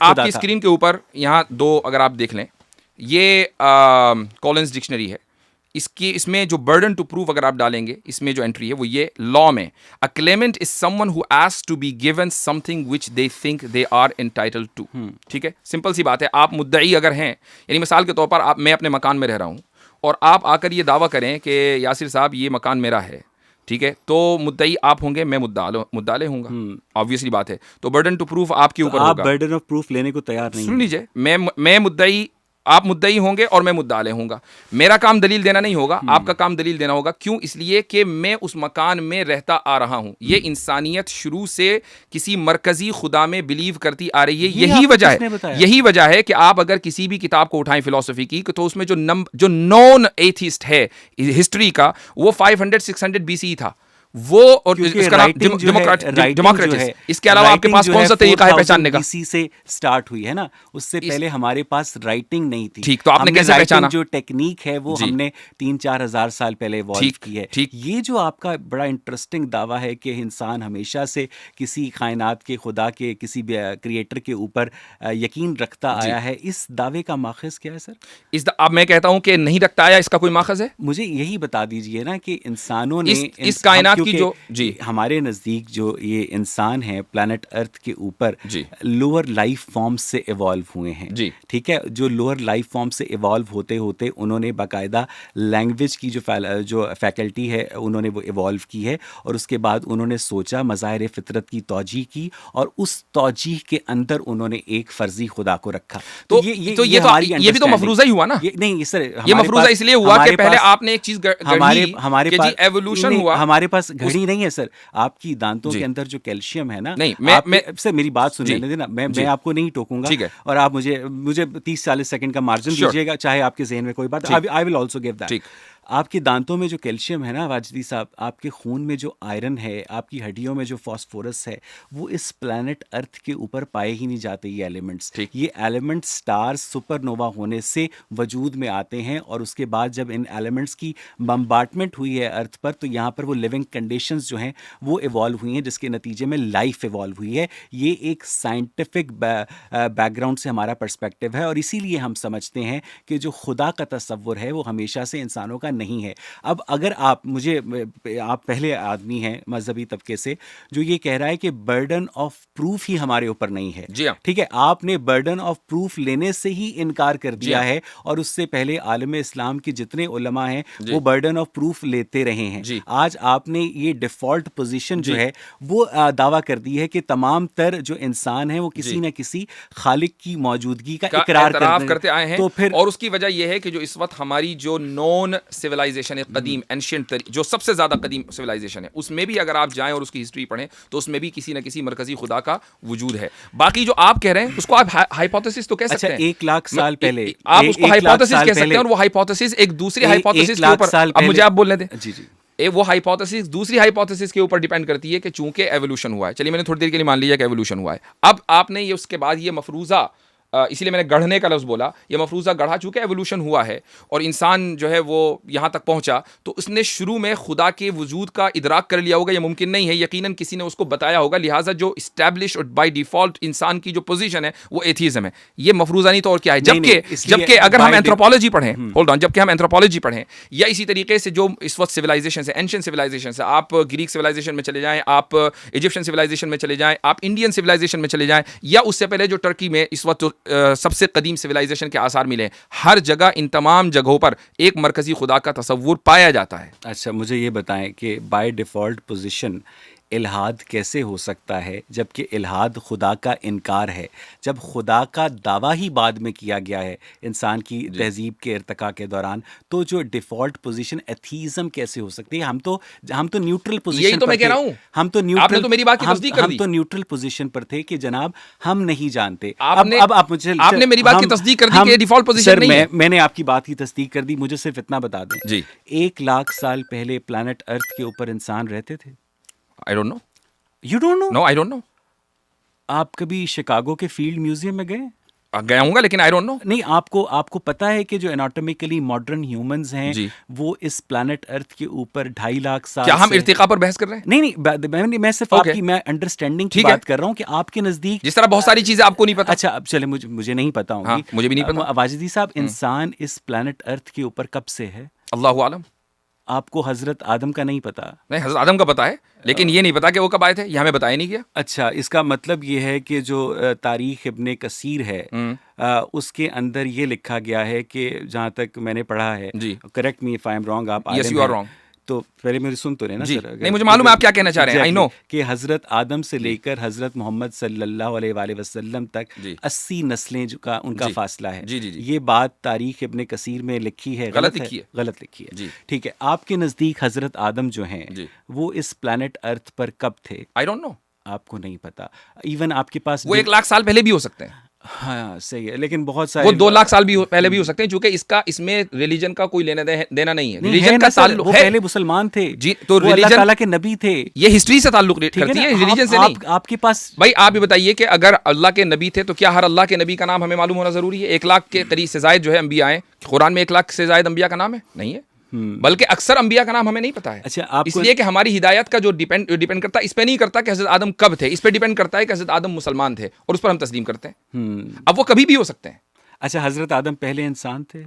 آپ کی اسکرین کے اوپر یہاں دو اگر آپ دیکھ لیں, یہ کولنز ڈکشنری ہے, اس میں جو برڈن ٹو پروف اگر آپ ڈالیں گے, اس میں جو انٹری ہے وہ یہ لا میں, a claimant is someone who asks to be given something which they think they are entitled to. ٹھیک ہے, سمپل سی بات ہے. آپ مدعی اگر ہیں, یعنی مثال کے طور پر میں اپنے مکان میں رہ رہا ہوں اور آپ آ کر یہ دعویٰ کریں کہ یاسر صاحب یہ مکان میرا ہے, ٹھیک ہے, تو مدعی آپ ہوں گے, میں مدعا ہوں گا, آبویسلی بات ہے. تو برڈن ٹو پروف آپ کے اوپر ہوگا. آپ برڈن آف پروف لینے کو تیار نہیں. سن لیجیے, میں مدعی, آپ مدعی ہوں گے اور میں مدعا ہوں گا. میرا کام دلیل دینا نہیں ہوگا, آپ کا کام دلیل دینا ہوگا. کیوں؟ اس لیے کہ میں اس مکان میں رہتا آ رہا ہوں. یہ انسانیت شروع سے کسی مرکزی خدا میں بلیو کرتی آ رہی ہے. یہی وجہ ہے کہ آپ اگر کسی بھی کتاب کو اٹھائیں فلسفی کی, تو اس میں جو نون ایتھیسٹ ہے ہسٹری کا, وہ 500-600 BCE تھا. وہ اور اس کا نام ڈیموکریٹس. اس کے علاوہ آپ کے پاس کون سا طریقہ ہے پہچاننے کا؟ BC سے سٹارٹ ہوئی ہے نا, اس سے پہلے ہمارے پاس رائٹنگ نہیں تھی. ٹھیک, تو آپ نے کیسے پہچانا؟ جو ٹیکنیک ہے وہ ہم نے 3-4 ہزار سال پہلے ایوالو کی ہے. یہ جو آپ کا بڑا انٹرسٹنگ دعویٰ ہے کہ انسان ہمیشہ سے کسی کائنات کے خدا کے کسی کریٹر کے اوپر یقین رکھتا آیا ہے, اس دعوے کا ماخذ کیا ہے سر؟ اب میں کہتا ہوں کہ نہیں رکھتا آیا, اس کا کوئی ماخذ ہے؟ مجھے یہی بتا دیجئے نا کہ انسانوں نے اس کائنات کی جو ہمارے نزدیک جو یہ انسان ہے پلانٹ ارتھ کے اوپر لوور لائف فارم سے ایوالو ہوئے ہیں. ٹھیک ہے, جو لوور لائف فارم سے ایوالو ہوتے ہوتے انہوں نے باقاعدہ لینگویج کی جو فیکلٹی ہے انہوں نے وہ ایوالو کی ہے, اور اس کے بعد انہوں نے سوچا, مظاہر فطرت کی توجیہ کی, اور اس توجیہ کے اندر انہوں نے ایک فرضی خدا کو رکھا. تو یہ بھی تو مفروضہ ہی ہوا نا. نہیں سر, یہ مفروضہ اس لیے ہوا کہ پہلے آپ نے ایک چیز ہمارے پاس ایوولوشن ہوا. ہمارے پاس گھڑی نہیں ہے سر, آپ کی دانتوں کے اندر جو کیلشیم ہے نا, سر میری بات سن لینے دینا, میں آپ کو نہیں ٹوکوں گا, اور آپ مجھے 30-40 سیکنڈ کا مارجن دیجیے گا, چاہے آپ کے ذہن میں کوئی بات, I will also give that. آپ کی دانتوں میں جو کیلشیم ہے نا واجدی صاحب, آپ کے خون میں جو آئرن ہے, آپ کی ہڈیوں میں جو فاسفورس ہے, وہ اس پلانٹ ارتھ کے اوپر پائے ہی نہیں جاتے. یہ ایلیمنٹس, یہ ایلیمنٹ سٹارز سپر نووا ہونے سے وجود میں آتے ہیں, اور اس کے بعد جب ان ایلیمنٹس کی بمبارٹمنٹ ہوئی ہے ارتھ پر, تو یہاں پر وہ لیونگ کنڈیشنز جو ہیں وہ ایوالو ہوئی ہیں, جس کے نتیجے میں لائف ایوالو ہوئی ہے. یہ ایک سائنٹیفک بیک گراؤنڈ سے ہمارا پرسپیکٹو ہے, اور اسی لیے ہم سمجھتے ہیں کہ جو خدا کا تصور ہے وہ ہمیشہ سے انسانوں کا نہیں ہے. اب اگر آپ پہلے آدمی ہیں مذہبی طبقے سے جو یہ کہہ رہا ہے کہ برڈن آف پروف ہی ہمارے اوپر نہیں ہے, ٹھیک ہے, آپ نے برڈن آف پروف لینے سے ہی انکار کر دیا ہے, اور اس سے پہلے عالم اسلام کے جتنے علماء ہیں وہ برڈن آف پروف لیتے رہے ہیں. آج آپ نے یہ ڈیفالٹ پوزیشن جو ہے وہ دعویٰ کر دی ہے کہ تمام تر جو انسان ہیں وہ کسی نہ کسی خالق کی موجودگی کا اقرار کرتے آئے ہیں. تو پھر اور اس کی وجہ یہ ہے کہ جو اس وقت ہماری جو نون سویلائزیشن ہے, قدیم اینشینٹ, جو سب سے زیادہ قدیم سویلائزیشن ہے, اس میں بھی اگر آپ جائیں اور اس کی ہسٹری پڑھیں تو اس میں بھی کسی نہ کسی مرکزی خدا کا وجود ہے. باقی جو آپ کہہ رہے ہیں اس کو آپ ہائپوتھیسس تو کہہ سکتے ہیں. 1 لاکھ سال پہلے آپ اس کو ہائپوتھیسس کہہ سکتے ہیں, اور وہ ہائپوتھیسس ایک دوسری ہائپوتھیسس کے اوپر, اب مجھے آپ بولنے دیں, وہ ہائپوتھیسس دوسری ہائپوتھیسس کے اوپر ڈیپینڈ کرتی ہے کہ چونکہ ایوولوشن ہوا ہے. چلیے میں نے تھوڑی دیر کے لیے مان لیا کہ ایوولوشن ہوا ہے. اب آپ نے یہ اس کے بعد یہ مفروضہ, اسی لیے میں نے گڑھنے کا لفظ بولا, یہ مفروضہ گڑھا چونکہ ایوولوشن ہوا ہے اور انسان جو ہے وہ یہاں تک پہنچا, تو اس نے شروع میں خدا کے وجود کا ادراک کر لیا ہوگا. یہ ممکن نہیں ہے, یقیناً کسی نے اس کو بتایا ہوگا. لہٰذا جو اسٹیبلش اور بائی ڈیفالٹ انسان کی جو پوزیشن ہے وہ ایتھیزم ہے. یہ مفروضہ نہیں تو اور کیا ہے. جبکہ اگر ہم اینتھروپولوجی پڑھیں, ہولڈ آن, جبکہ ہم اینتھروپولوجی پڑھیں, یا اسی طریقے سے جو اس وقت سویلائزیشن ہے, اینشینٹ سویلائزیشن ہے, آپ گریک سویلائزیشن میں چلے جائیں, آپ ایجپشن سویلائزیشن میں چلے جائیں, آپ انڈین سویلائزیشن میں چلے جائیں, یا اس سے پہلے جو ٹرکی میں اس وقت سب سے قدیم سویلائزیشن کے آثار ملے ہیں, ہر جگہ ان تمام جگہوں پر ایک مرکزی خدا کا تصور پایا جاتا ہے. اچھا مجھے یہ بتائیں کہ بائی ڈیفالٹ پوزیشن الہاد کیسے ہو سکتا ہے, جبکہ الہاد خدا کا انکار ہے, جب خدا کا دعویٰ ہی بعد میں کیا گیا ہے انسان کی تہذیب کے ارتقاء کے دوران, تو جو ڈیفالٹ پوزیشن ایتھیزم کیسے ہو سکتی ہے؟ ہم تو نیوٹرل پوزیشن, یہی تو میں کہہ رہا ہوں, ہم تو نیوٹرل پوزیشن پر تھے کہ جناب ہم نہیں جانتے. آپ نے میری بات کی تصدیق کر دی کہ ڈیفالٹ پوزیشن نہیں ہے. میں نے آپ کی بات کی تصدیق کر دی, مجھے صرف اتنا بتا دیں, 1 لاکھ سال پہلے پلانٹ ارتھ کے اوپر انسان رہتے تھے؟ I don't know. You don't know? No, I don't know. آپ کبھی شکاگو کے فیلڈ میوزیم میں گئے؟ گیا ہوں گا لیکن آئی ڈونٹ نو. نہیں آپ کو پتا ہے کہ جو اناٹومیکلی ماڈرن ہیومنز ہیں وہ اس پلانٹ ارتھ کے اوپر 2.5 لاکھ سال. کیا ہم ارتقاء پر بحث کر رہے ہیں؟ نہیں میں صرف آپ کی میں انڈرسٹینڈنگ کی بات کر رہا ہوں کہ آپ کے نزدیک جس طرح بہت ساری چیزیں آپ کو نہیں پتا. اچھا اب چلے مجھے نہیں پتا ہوں گی. مجھے بھی نہیں پتا. واجدی صاحب انسان اس پلانٹ ارتھ کے اوپر کب سے ہے؟ اللہ عالم. آپ کو حضرت آدم کا نہیں پتا؟ نہیں حضرت آدم کا پتا ہے لیکن یہ نہیں پتا کہ وہ کب آئے تھے, یہ ہمیں بتایا نہیں گیا. اچھا اس کا مطلب یہ ہے کہ جو تاریخ ابن کثیر ہے اس کے اندر یہ لکھا گیا ہے کہ جہاں تک میں نے پڑھا ہے, correct me if I am wrong, آپ یس یو آر رانگ, تو پہلے میری سن تو رہے نا سر. نہیں مجھے معلوم ہے آپ کیا کہنا چاہ رہے ہیں. آئی نو کہ حضرت آدم سے لے کر حضرت محمد صلی اللہ علیہ وآلہ وسلم تک 80 نسلیں ان کا فاصلہ ہے. یہ بات تاریخ ابن کثیر میں لکھی ہے, غلط لکھی ہے. ٹھیک ہے, آپ کے نزدیک حضرت آدم جو ہیں وہ اس پلانٹ ارتھ پر کب تھے؟ I don't know. آپ کو نہیں پتا. ایون آپ کے پاس وہ 1 لاکھ سال پہلے بھی ہو سکتے ہیں. ہاں صحیح ہے, لیکن بہت سارے وہ 2 لاکھ سال بھی پہلے بھی ہو سکتے ہیں چونکہ اس میں ریلیجن کا کوئی لینا دینا نہیں ہے. ریلیجن کا تعلق ہے, پہلے مسلمان تھے جی, تو اللہ تعالیٰ کے نبی تھے. یہ ہسٹری سے تعلق کرتی ہے, ریلیجن سے نہیں. آپ کے پاس بھائی آپ بھی بتائیے کہ اگر اللہ کے نبی تھے تو کیا ہر اللہ کے نبی کا نام ہمیں معلوم ہونا ضروری ہے؟ 1 لاکھ کے قریب سے زائد جو ہے انبیاء ہیں. قرآن میں 1 لاکھ سے زائد انبیاء کا نام ہے نہیں ہے, بلکہ اکثر انبیاء کا نام ہمیں نہیں پتا ہے. اچھا اس لیے کہ ہماری ہدایت کا جو ڈیپینڈ کرتا ہے اس پہ نہیں کرتا کہ حضرت آدم کب تھے, اس پہ ڈیپینڈ کرتا ہے کہ حضرت آدم مسلمان تھے اور اس پر ہم تسلیم کرتے ہیں. اب وہ کبھی بھی ہو سکتے ہیں. اچھا حضرت آدم پہلے انسان تھے؟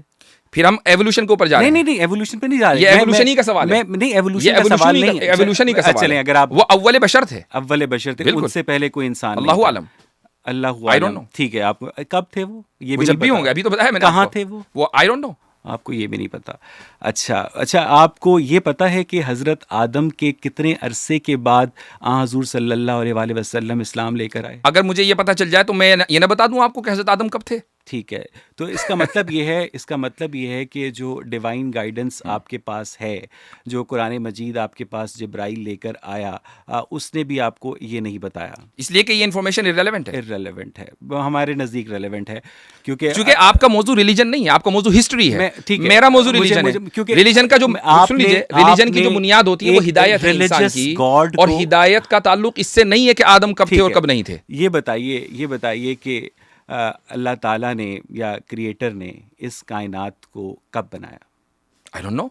پھر ہم ایوولوشن کے اوپر جا رہے ہیں. نہیں ایوولوشن پہ نہیں جا رہے, یہ ایوولوشن ہی کا سوال ہے. نہیں ایوولوشن کا سوال نہیں ہے, ایوولوشن ہی کا سوال ہے. چلیں اگر آپ وہ اول بشر تھے, ان سے پہلے کوئی انسان اللہ عالم. اللہ عالم. ٹھیک ہے, آپ کب تھے وہ؟ یہ جب بھی ہوں گے, ابھی تو بتایا میں نے. کہاں تھے وہ آئی ڈونٹ نو. آپ کو یہ بھی نہیں پتا. اچھا آپ کو یہ پتا ہے کہ حضرت آدم کے کتنے عرصے کے بعد حضور صلی اللہ علیہ وآلہ وسلم اسلام لے کر آئے؟ اگر مجھے یہ پتا چل جائے تو میں یہ نہ بتا دوں آپ کو کہ حضرت آدم کب تھے. ٹھیک ہے, تو اس کا مطلب یہ ہے کہ جو ڈیوائن گائیڈنس آپ کے پاس ہے, جو قرآن مجید آپ کے پاس جبرائیل لے کر آیا, اس نے بھی آپ کو یہ نہیں بتایا, اس لیے کہ یہ انفارمیشن ارریلیونٹ ہے. ہمارے نزدیک ریلیونٹ ہے کیونکہ آپ کا موضوع ریلیجن نہیں ہے, آپ کا موضوع ہسٹری ہے. میرا موضوع ریلیجن ہے. کیونکہ ریلیجن کا جو سن لیجیے, ریلیجن کی جو بنیاد ہوتی ہے وہ ہدایت ہے انسان کی, اور ہدایت کا تعلق اس سے نہیں ہے کہ آدم کب تھے اور کب نہیں تھے. یہ بتائیے کہ اللہ تعالیٰ نے یا کریٹر نے اس کائنات کو کب بنایا؟ I don't know.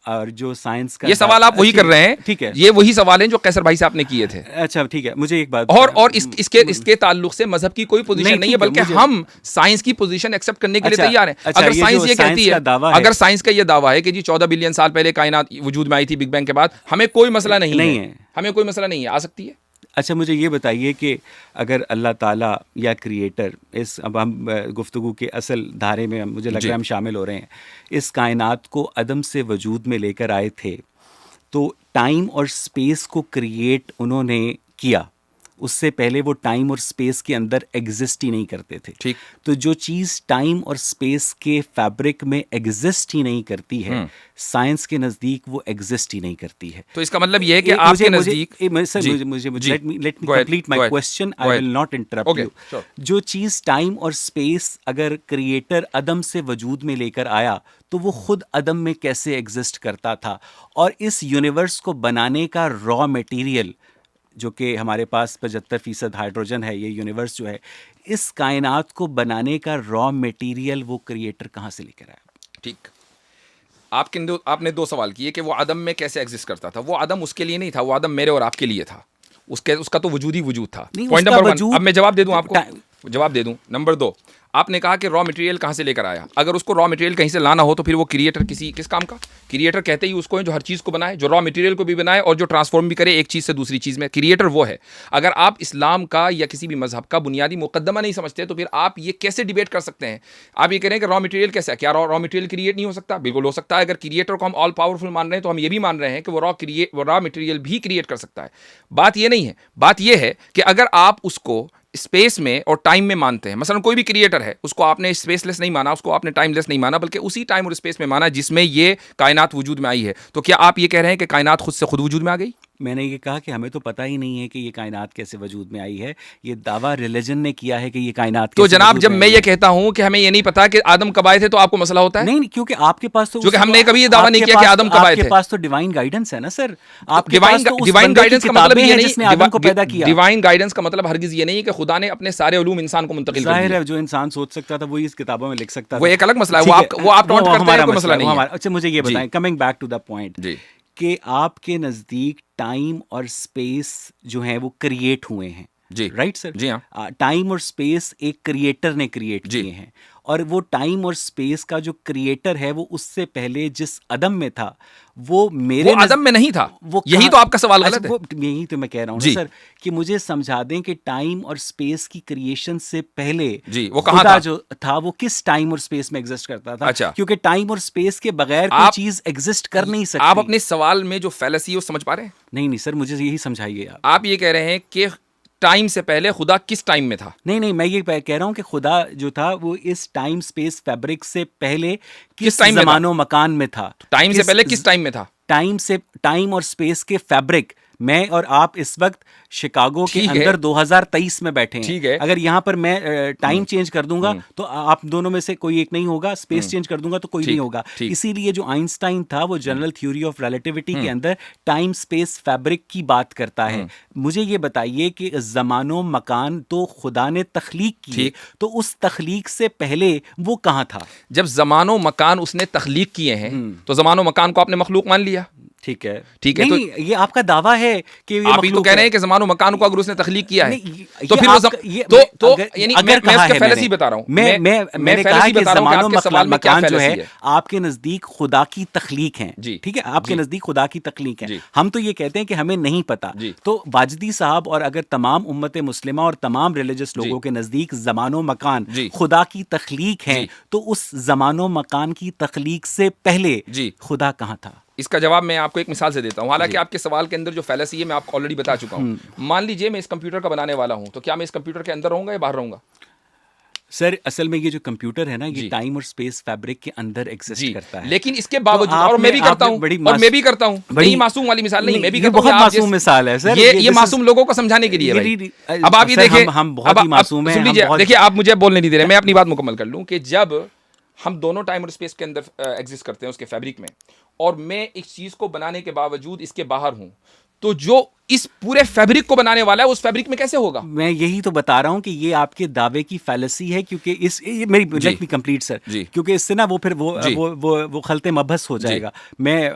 اور جو سائنس کا یہ سوال آپ وہی کر رہے ہیں. ٹھیک ہے, یہ وہی سوال ہیں جو قیصر بھائی صاحب نے کیے تھے. اچھا ٹھیک ہے, مجھے ایک بات اور اس کے تعلق سے مذہب کی کوئی پوزیشن نہیں ہے, بلکہ ہم سائنس کی پوزیشن ایکسپٹ کرنے کے لیے تیار ہیں. اگر سائنس یہ کہتی ہے, اگر سائنس کا یہ دعویٰ ہے کہ جی 14 بلین سال پہلے کائنات وجود میں آئی تھی بگ بینگ کے بعد, ہمیں کوئی مسئلہ نہیں ہے, ہمیں کوئی مسئلہ نہیں ہے, آ سکتی ہے. اچھا مجھے یہ بتائیے کہ اگر اللہ تعالیٰ یا کریٹر, اب ہم گفتگو کے اصل دھارے میں مجھے لگ رہا ہے ہم شامل ہو رہے ہیں, اس کائنات کو عدم سے وجود میں لے کر آئے تھے, تو ٹائم اور اسپیس کو کریٹ انہوں نے کیا. اس سے پہلے وہ ٹائم اور اسپیس کے اندر ایگزسٹ ہی نہیں کرتے تھے. ٹھیک, تو جو چیز ٹائم اور اسپیس کے فیبرک میں ایگزسٹ ہی نہیں کرتی ہے, سائنس کے نزدیک وہ ایگزسٹ ہی نہیں کرتی ہے. تو اس کا مطلب یہ ہے کہ آپ کے نزدیک, let me complete my question, I will not interrupt you. جو چیز ٹائم اور اسپیس اگر کریٹر عدم سے وجود میں لے کر آیا تو وہ خود عدم میں کیسے ایگزسٹ کرتا تھا, اور اس یونیورس کو بنانے کا را میٹیریل جو کہ ہمارے پاس 75% ہائیڈروجن ہے, یہ یونیورس جو ہے, اس کائنات کو بنانے کا را میٹیریل وہ کریٹر کہاں سے لے کر آیا؟ ٹھیک, آپ نے 2 سوال کیے کہ وہ عدم میں کیسے ایگزسٹ کرتا تھا. وہ عدم اس کے لیے نہیں تھا, وہ عدم میرے اور آپ کے لیے تھا. اس کا تو وجود ہی وجود تھا. Point number 1. اب میں جواب دے دوں آپ کو, نمبر 2, آپ نے کہا کہ را مٹیریل کہاں سے لے کر آیا. اگر اس کو را مٹیریل کہیں سے لانا ہو تو پھر وہ کریٹر کس کام کا؟ کریٹر کہتے ہی اس کو ہے جو ہر چیز کو بنائے, جو را مٹیریل کو بھی بنائے اور جو ٹرانسفارم بھی کرے ایک چیز سے دوسری چیز میں. کریٹر وہ ہے. اگر آپ اسلام کا یا کسی بھی مذہب کا بنیادی مقدمہ نہیں سمجھتے تو پھر آپ یہ کیسے ڈیبیٹ کر سکتے ہیں؟ آپ یہ کہہ رہے ہیں کہ را مٹیریل کیسا ہے, کیا را مٹیریل کریٹ نہیں ہو سکتا؟ بالکل ہو سکتا ہے. اگر کریٹر کو ہم آل پاورفل مان رہے ہیں تو ہم یہ بھی مان رہے ہیں کہ وہ را مٹیریل بھی کریٹ کر سکتا ہے. بات یہ نہیں ہے, بات یہ ہے کہ اگر آپ اس کو اسپیس میں اور ٹائم میں مانتے ہیں, مثلا کوئی بھی کریٹر ہے, اس کو آپ نے اسپیس لیس نہیں مانا, اس کو آپ نے ٹائم لیس نہیں مانا, بلکہ اسی ٹائم اور اسپیس میں مانا جس میں یہ کائنات وجود میں آئی ہے, تو کیا آپ یہ کہہ رہے ہیں کہ کائنات خود سے خود وجود میں آ گئی؟ میں نے یہ کہا کہ ہمیں تو پتہ ہی نہیں ہے کہ یہ کائنات کیسے وجود میں آئی ہے، یہ دعویٰ ریلیجن نے کیا ہے کہ یہ کائنات تو جناب جب میں یہ کہتا ہوں کہ ہمیں یہ نہیں پتا کہ آدم کب آئے تھے تو آپ کو مسئلہ ہوتا ہے؟ نہیں، کیونکہ آپ کے پاس تو کیونکہ ہم نے کبھی یہ دعویٰ نہیں کیا کہ آدم کب آئے تھے. آپ کے پاس تو ڈیوائن گائیڈنس ہے نا سر. آپ کے پاس تو ڈیوائن گائیڈنس کا مطلب یہ نہیں ہے آدم کو پیدا کیا. ڈیوائن گائیڈنس کا مطلب ہرگز یہ نہیں ہے کہ خدا نے اپنے سارے علوم انسان کو منتقل کر دیے. ظاہر ہے جو انسان سوچ سکتا تھا وہی اس کتابوں میں لکھ سکتا تھا. وہ ایک الگ مسئلہ ہے، وہ آپ ٹونٹ کرتے ہیں، کوئی مسئلہ نہیں ہے. اچھا مجھے یہ بتائیں، coming back to the point, کہ آپ کے نزدیک ٹائم اور اسپیس جو ہیں وہ کریٹ ہوئے ہیں. جی رائٹ سر. جی ہاں، ٹائم اور اسپیس ایک کریٹر نے کریٹ کیے ہیں، اور وہ ٹائم اور اسپیس کا جو کریٹر ہے وہ اس سے پہلے جس عدم میں تھا وہ میرے عدم میں نہیں تھا. یہی تو آپ کا سوال غلط ہے. یہی تو میں کہہ رہا ہوں سر کہ مجھے سمجھا دیں کہ ٹائم اور اسپیس کی کریشن سے پہلے وہ کہاں تھا جو تھا وہ کس ٹائم اور اسپیس میں ایگزسٹ کرتا تھا. اچھا، کیونکہ ٹائم اور اسپیس کے بغیر کوئی چیز ایگزسٹ کر نہیں سکتی. آپ اپنے سوال میں جو فیلسی ہے وہ سمجھ پا رہے ہیں؟ نہیں سر، مجھے یہی سمجھائیے. آپ یہ کہہ رہے ہیں کہ ٹائم سے پہلے خدا کس ٹائم میں تھا؟ نہیں، میں یہ کہہ رہا ہوں کہ خدا جو تھا وہ اس ٹائم سپیس فیبرک سے پہلے کس زمان و مکان میں تھا. ٹائم سے پہلے کس ٹائم میں تھا؟ ٹائم اور سپیس کے فیبرک. میں اور آپ اس وقت شکاگو کے اندر 2023 میں بیٹھے ہیں. اگر یہاں پر میں ٹائم چینج کر دوں گا تو آپ دونوں میں سے کوئی ایک نہیں ہوگا، اسپیس چینج کر دوں گا تو کوئی نہیں ہوگا. اسی لیے جو آئنسٹائن تھا وہ جنرل تھیوری آف ریلیٹیوٹی کے اندر ٹائم اسپیس فیبرک کی بات کرتا ہے. مجھے یہ بتائیے کہ زمان و مکان تو خدا نے تخلیق کی، تو اس تخلیق سے پہلے وہ کہاں تھا؟ جب زمان و مکان اس نے تخلیق کیے ہیں تو زمان و مکان کو آپ نے مخلوق مان لیا. ٹھیک ہے. نہیں، یہ آپ کا دعویٰ ہے کہ آپ ہی تو کہہ رہے ہیں کہ زمان و مکان کو اگر اس نے تخلیق کیا ہے تو پھر تو یعنی میں اس کا فیلسی بتا رہا ہوں. میں نے کہا کہ زمان و مکان جو ہے آپ کے نزدیک خدا کی تخلیق ہیں. ٹھیک ہے، آپ کے نزدیک خدا کی تخلیق ہیں. ہم تو یہ کہتے ہیں کہ ہمیں نہیں پتا. تو واجدی صاحب اور اگر تمام امت مسلمہ اور تمام ریلیجس لوگوں کے نزدیک زمان و مکان خدا کی تخلیق ہیں، تو اس زمان و مکان کی تخلیق سے پہلے خدا کہاں تھا؟ اس کا جواب میں آپ کو ایک مثال سے دیتا ہوں. حالانکہ آپ کے سوال کے اندر جو فیلسی ہے میں آپ کو آلریڈی بتا چکا ہوں. مان لیجئے میں اس کمپیوٹر کا بنانے والا ہوں، تو کیا میں اس کمپیوٹر کے اندر رہوں گا یا باہر رہوں گا؟ سر اصل میں یہ جو کمپیوٹر ہے نا یہ ٹائم اور اسپیس فیبرک کے اندر ایگزسٹ کرتا ہے. لیکن اس کے باوجود اور میں بھی کرتا ہوں بڑی معصوم والی مثال نہیں، میں بھی کرتا ہوں. بہت معصوم مثال ہے سر، یہ معصوم لوگوں کو سمجھانے کے لیے. اب آپ یہ دیکھیں، ہم بہت ہی معصوم ہیں. دیکھیے آپ مجھے بولنے نہیں دے رہے، میں اپنی بات مکمل کر لوں. کہ جب ہم دونوں ٹائم اور اسپیس کے اندر ایگزسٹ کرتے ہیں اس کے فیبرک میں، اور میں ایک چیز کو بنانے کے باوجود اس کے باہر ہوں، تو جو اس پورے فیبرک کو بنانے والا ہے اس فیبرک میں کیسے ہوگا؟ میں یہی تو بتا رہا ہوں کہ یہ آپ کے دعوے کی فیلسی ہے. کیونکہ اس میری لیٹ می کمپلیٹ سر، کیونکہ اس سے نا وہ پھر وہ خلط مبحث ہو جائے گا. میں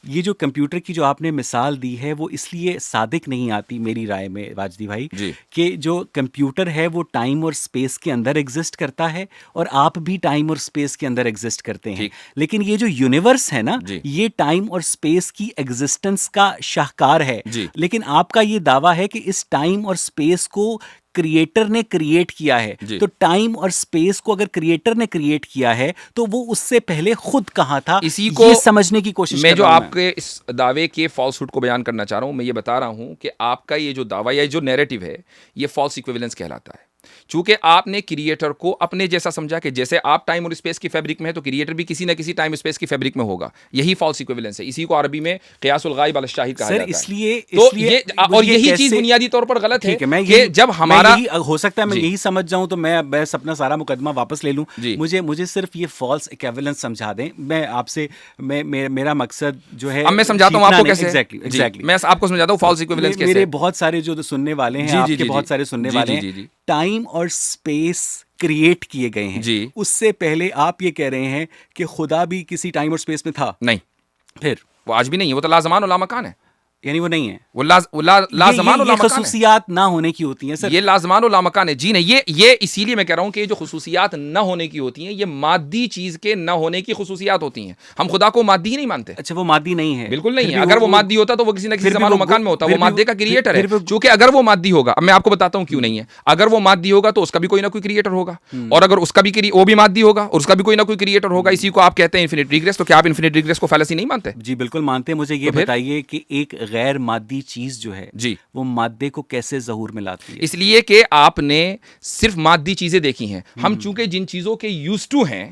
یہ جو کمپیوٹر کی جو آپ نے مثال دی ہے وہ اس لیے صادق نہیں آتی میری رائے میں واجدی بھائی، کہ جو کمپیوٹر ہے وہ ٹائم اور اسپیس کے اندر ایگزسٹ کرتا ہے اور آپ بھی ٹائم اور اسپیس کے اندر ایگزسٹ کرتے ہیں. لیکن یہ جو یونیورس ہے نا یہ ٹائم اور اسپیس کی ایگزسٹنس کا شاہکار ہے. لیکن آپ کا یہ دعویٰ ہے کہ اس ٹائم اور اسپیس کو کریٹر نے کریٹ کیا ہے. تو ٹائم اور سپیس کو اگر کریٹر نے کریٹ کیا ہے تو وہ اس سے پہلے خود کہاں تھا، اسی کو یہ سمجھنے کی کوشش میں جو آپ کے اس دعوے کے فالس ہوڈ کو بیان کرنا چاہ رہا ہوں. میں یہ بتا رہا ہوں کہ آپ کا یہ جو دعویٰ یا جو نیریٹو ہے یہ فالس ایکویولنس کہلاتا ہے. چونکہ آپ نے کریٹر کو اپنے جیسا سمجھا کہ جیسے آپ ٹائم اور اسپیس کی فیبرک میں ہے تو کریٹر بھی کسی نہ کسی ٹائم اسپیس کی فیبرک میں ہوگا. یہی فالس ایکویولنس ہے. اسی کو عربی میں قیاس الغائب علی الشاہد کہا جاتا ہے. اس لیے تو یہ اور یہی چیز بنیادی طور پر غلط ہے کہ جب ہمارا ہو سکتا ہے میں یہی سمجھ جاؤں تو میں بس اپنا سارا مقدمہ واپس لے لوں. مجھے صرف یہ فالس ایکویولنس سمجھا دیں. میں آپ سے میرا مقصد جو ہے میں سمجھاتا ہوں آپ کو کیسے. ایگزیکٹلی میں آپ کو سمجھاتا ہوں فالس ایکویولنس کیسے. میرے بہت سارے جو سننے والے ہیں آپ کے بہت سارے سننے والے ہیں ٹائم اور اسپیس کریٹ کیے گئے ہیں. اس سے پہلے آپ یہ کہہ رہے ہیں کہ خدا بھی کسی ٹائم اور اسپیس میں تھا. نہیں، پھر وہ آج بھی نہیں ہے. وہ تو لازمان و لامکان ہے. یعنی وہ نہیں ہے. وہ لازمان و لامکان خصوصیات نہ ہونے کی ہوتی ہیں سر. یہ لازمان و لامکان ہے. جی نہیں، یہ اسی لیے میں کہہ رہا ہوں کہ یہ جو خصوصیات نہ ہونے کی ہوتی ہیں یہ مادی چیز کے نہ ہونے کی خصوصیات ہوتی ہیں. ہم خدا کو مادی ہی نہیں مانتے. اچھا، وہ مادی نہیں ہے. بالکل نہیں ہے. اگر وہ مادی ہوتا تو وہ کسی نہ کسی زمان و مکان میں ہوتا. وہ مادے کا کریٹر ہے. چونکہ اگر وہ مادی ہوگا، اب میں آپ کو بتاتا ہوں کیوں نہیں ہے. اگر وہ مادی ہوگا تو اس کا بھی کوئی نہ کوئی کریٹر ہوگا، اور اگر اس کا بھی وہ بھی مادی ہوگا اور اس کا بھی کوئی نہ کوئی کریٹر ہوگا. اسی کو آپ کہتے ہیں انفینٹ ریگریس. تو کیا آپ انفینٹ ریگریس کو فیلسی نہیں مانتے؟ جی بالکل مانتے ہیں. مجھے یہ بتائیے کہ ایک غیر مادی چیز جو ہے جی وہ مادے کو کیسے ظہور میں لاتی ہے؟ اس لیے کہ آپ نے صرف مادی چیزیں دیکھی ہیں. ہم چونکہ جن چیزوں کے یوز ٹو ہیں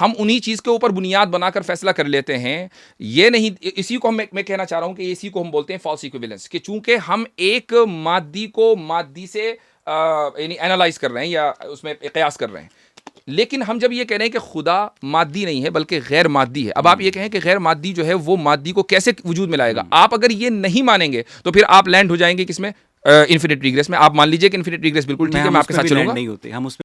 ہم انہی چیز کے اوپر بنیاد بنا کر فیصلہ کر لیتے ہیں. یہ نہیں, اسی کو میں کہنا چاہ رہا ہوں کہ اسی کو ہم بولتے ہیں فالس ایکویویلنس, کہ چونکہ ہم ایک مادی کو مادی سے یعنی اینالائز کر رہے ہیں یا اس میں قیاس کر رہے ہیں, لیکن ہم جب یہ کہہ رہے ہیں کہ خدا مادی نہیں ہے بلکہ غیر مادی ہے, اب آپ یہ کہیں کہ غیر مادی جو ہے وہ مادی کو کیسے وجود میں لائے گا, آپ اگر یہ نہیں مانیں گے تو پھر آپ لینڈ ہو جائیں گے کس میں, انفینٹ ریگریس میں. آپ مان لیجئے کہ انفینٹ ریگریس بالکل ٹھیک ہے, میں آپ کے ساتھ چلوں گا. نہیں ہوتے ہم اس